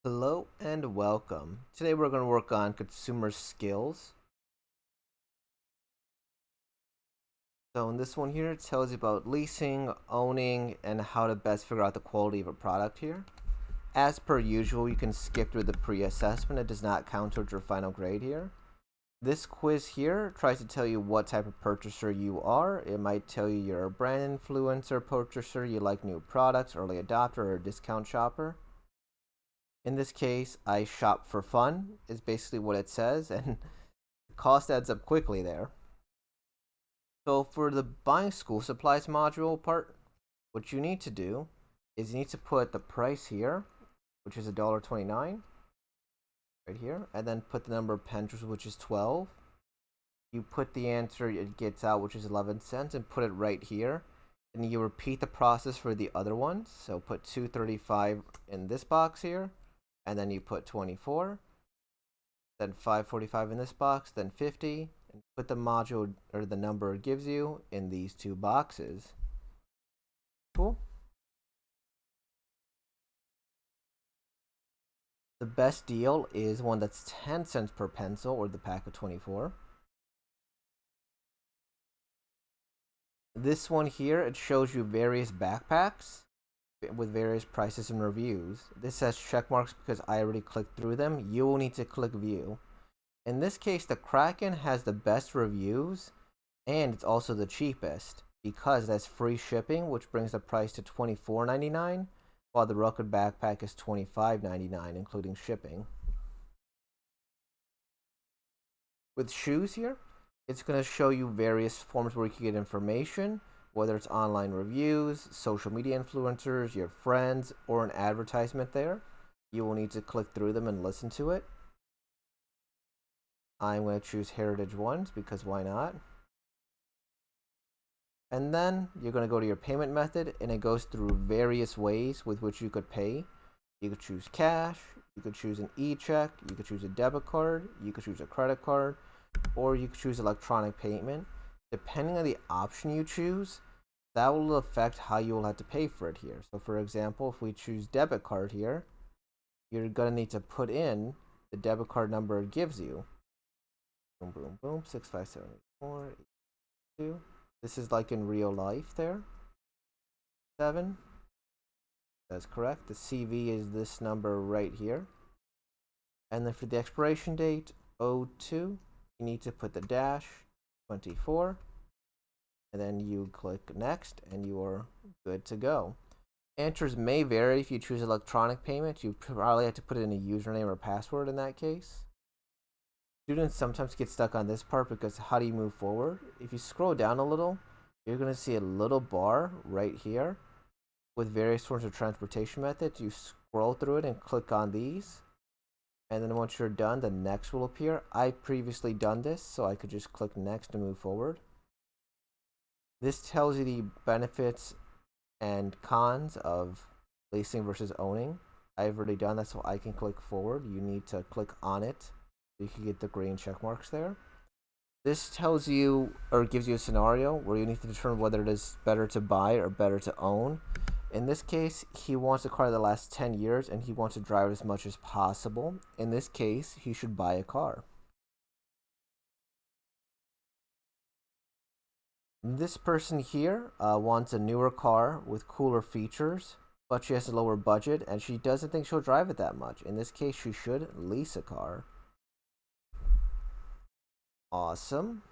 Hello and welcome. Today we're going to work on consumer skills. So in this one here, it tells you about leasing, owning, and how to best figure out the quality of a product here. As per usual, you can skip through the pre-assessment. It does not count towards your final grade here. This quiz here tries to tell you what type of purchaser you are. It might tell you you're a brand influencer purchaser, you like new products, early adopter, or a discount shopper. In this case, I shop for fun is basically what it says, and the cost adds up quickly there. So for the buying school supplies module part, what you need to do is you need to put the price here, which is $1.29, right here, and then put the number of pencils, which is 12. You put the answer it gets out, which is 11 cents, and put it right here. And you repeat the process for the other ones. So put 235 in this box here, and then you put 24, then 545 in this box, then 50, and put the module or the number it gives you in these two boxes. Cool. The best deal is one that's 10 cents per pencil, or the pack of 24. This one here, it shows you various backpacks with various prices and reviews. This says check marks because I already clicked through them. You will need to click view. In this case, the Kraken has the best reviews and it's also the cheapest because that's free shipping, which brings the price to $24.99, while the Rocket backpack is $25.99, including shipping. With shoes here, it's going to show you various forms where you can get information, whether it's online reviews, social media influencers, your friends, or an advertisement there. You will need to click through them and listen to it. I'm going to choose Heritage Ones because why not? And then you're going to go to your payment method, and it goes through various ways with which you could pay. You could choose cash, you could choose an e-check, you could choose a debit card, you could choose a credit card, or you could choose electronic payment. Depending on the option you choose, that will affect how you will have to pay for it here. So for example, if we choose debit card here, you're going to need to put in the debit card number it gives you. Boom, boom, boom, 6578482. This is like in real life there. 7. That's correct. The CV is this number right here. And then for the expiration date, 02, you need to put the dash 24. And then you click next and you are good to go. Answers may vary if you choose electronic payment. You probably have to put in a username or password in that case. Students sometimes get stuck on this part because how do you move forward? If you scroll down a little, you're going to see a little bar right here with various forms of transportation methods. You scroll through it and click on these. And then once you're done, the next will appear. I previously done this, so I could just click next to move forward. This tells you the benefits and cons of leasing versus owning. I've already done that, so I can click forward. You need to click on it. You can get the green check marks there. This tells you or gives you a scenario where you need to determine whether it is better to buy or better to own. In this case, he wants a car that lasts 10 years and he wants to drive it as much as possible. In this case, he should buy a car. This person here wants a newer car with cooler features, but she has a lower budget and she doesn't think she'll drive it that much. In this case, she should lease a car. Awesome.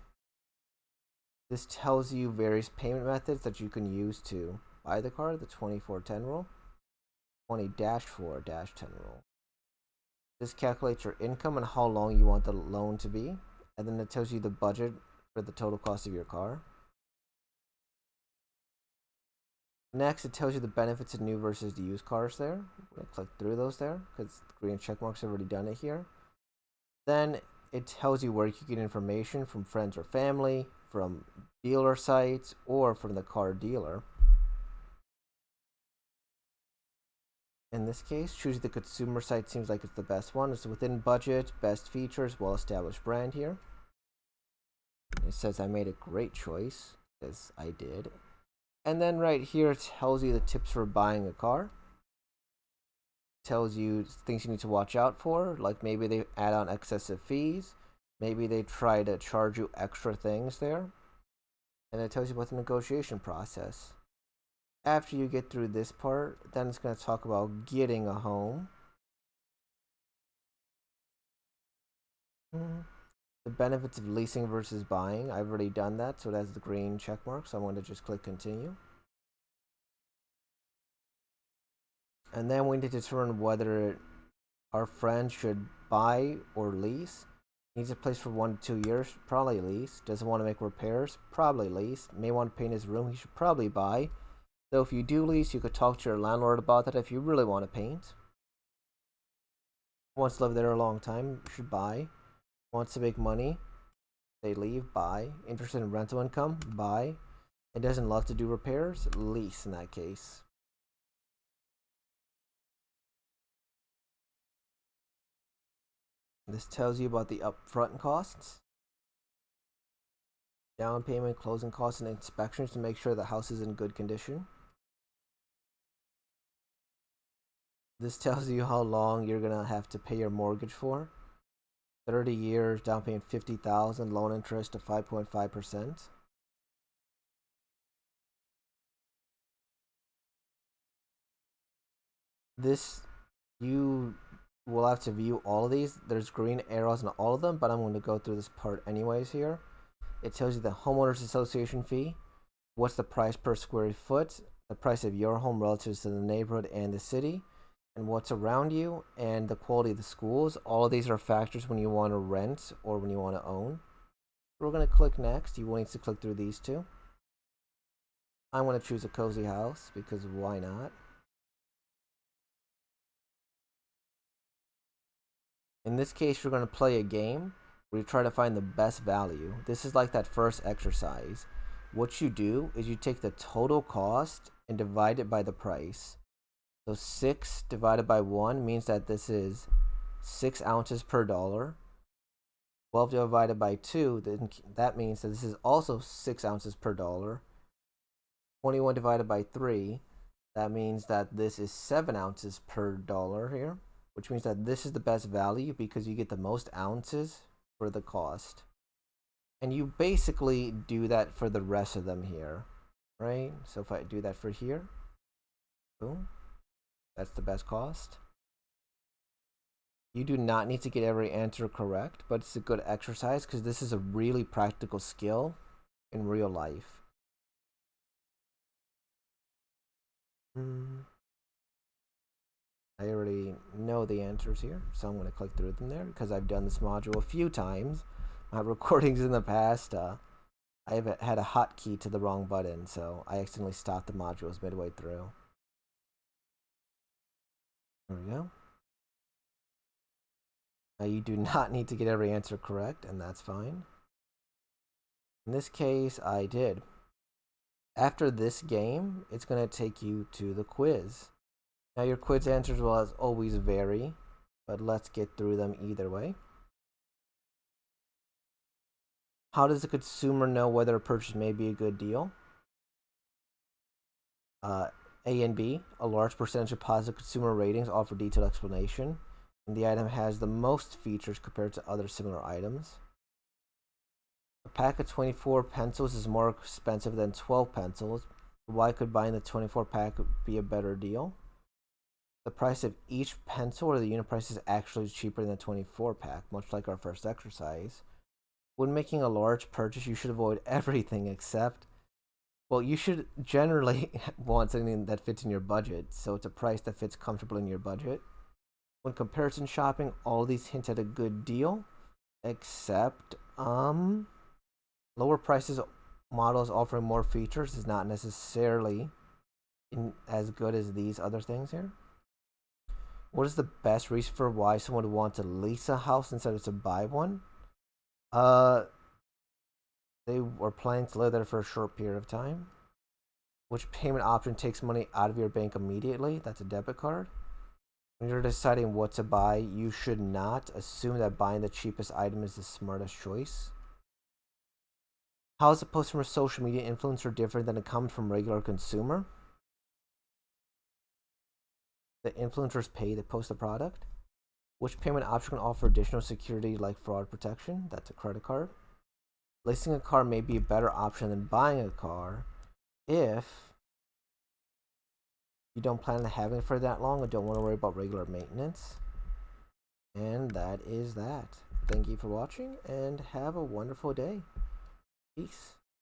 This tells you various payment methods that you can use to buy the car, the 2410 rule, 20-4-10 rule. This calculates your income and how long you want the loan to be, and then it tells you the budget for the total cost of your car. Next, it tells you the benefits of new versus the used cars there. I'm going to click through those there because the green check marks have already done it here. Then it tells you where you can get information from friends or family, from dealer sites, or from the car dealer. In this case, choosing the consumer site seems like it's the best one. It's within budget, best features, well-established brand here. It says I made a great choice, because I did. And then right here it tells you the tips for buying a car. tells you things you need to watch out for, like maybe they add on excessive fees, maybe they try to charge you extra things there, and it tells you about the negotiation process. After you get through this part, then it's going to talk about getting a home. The benefits of leasing versus buying. I've already done that, so it has the green check mark, so I'm going to just click continue. And then we need to determine whether our friend should buy or lease. Needs a place for 1 to 2 years, probably lease. Doesn't want to make repairs, probably lease. May want to paint his room, he should probably buy. Though if you do lease, you could talk to your landlord about that if you really want to paint. Wants to live there a long time, you should buy. Wants to make money, they leave, buy. Interested in rental income, buy. It doesn't love to do repairs, lease in that case. This tells you about the upfront costs, down payment, closing costs, and inspections to make sure the house is in good condition. This tells you how long you're gonna have to pay your mortgage for. 30 years, down payment $50,000, loan interest of 5.5%. This, you will have to view all of these. There's green arrows in all of them, but I'm going to go through this part anyways here. It tells you the homeowners association fee, what's the price per square foot, the price of your home relative to the neighborhood and the city, and what's around you, and the quality of the schools. All of these are factors when you want to rent or when you want to own. We're going to click next. You will need to click through these two. I'm going to choose a cozy house because why not? In this case, you're going to play a game where you try to find the best value. This is like that first exercise. What you do is you take the total cost and divide it by the price. So 6 divided by 1 means that this is 6 ounces per dollar. 12 divided by 2, then that means that this is also 6 ounces per dollar. 21 divided by 3, that means that this is 7 ounces per dollar here, which means that this is the best value because you get the most ounces for the cost. And you basically do that for the rest of them here, right? So if I do that for here, boom, that's the best cost. You do not need to get every answer correct, but it's a good exercise because this is a really practical skill in real life. I already know the answers here, so I'm going to click through them there because I've done this module a few times. My recordings in the past, I've had a hotkey to the wrong button, so I accidentally stopped the modules midway through. There we go. Now you do not need to get every answer correct, and that's fine. In this case, I did. After this game, it's going to take you to the quiz. Now your quiz answers will as always vary, but let's get through them either way. How does the consumer know whether a purchase may be a good deal? A and B, a large percentage of positive consumer ratings offer detailed explanation, and the item has the most features compared to other similar items. A pack of 24 pencils is more expensive than 12 pencils. Why could buying the 24 pack be a better deal? The price of each pencil or the unit price is actually cheaper than the 24 pack, much like our first exercise. When making a large purchase, you should avoid everything except, well, you should generally want something that fits in your budget, so it's a price that fits comfortably in your budget. When comparison shopping, all these hint at a good deal, except lower prices models offering more features is not necessarily as good as these other things here. What is the best reason for why someone would want to lease a house instead of to buy one? They were planning to live there for a short period of time. Which payment option takes money out of your bank immediately? That's a debit card. When you're deciding what to buy, you should not assume that buying the cheapest item is the smartest choice. How is a post from a social media influencer different than a comment from a regular consumer? the influencers pay to post the product. Which payment option can offer additional security like fraud protection? That's a credit card. Leasing a car may be a better option than buying a car if you don't plan on having it for that long or don't want to worry about regular maintenance. And that is that. Thank you for watching and have a wonderful day. Peace.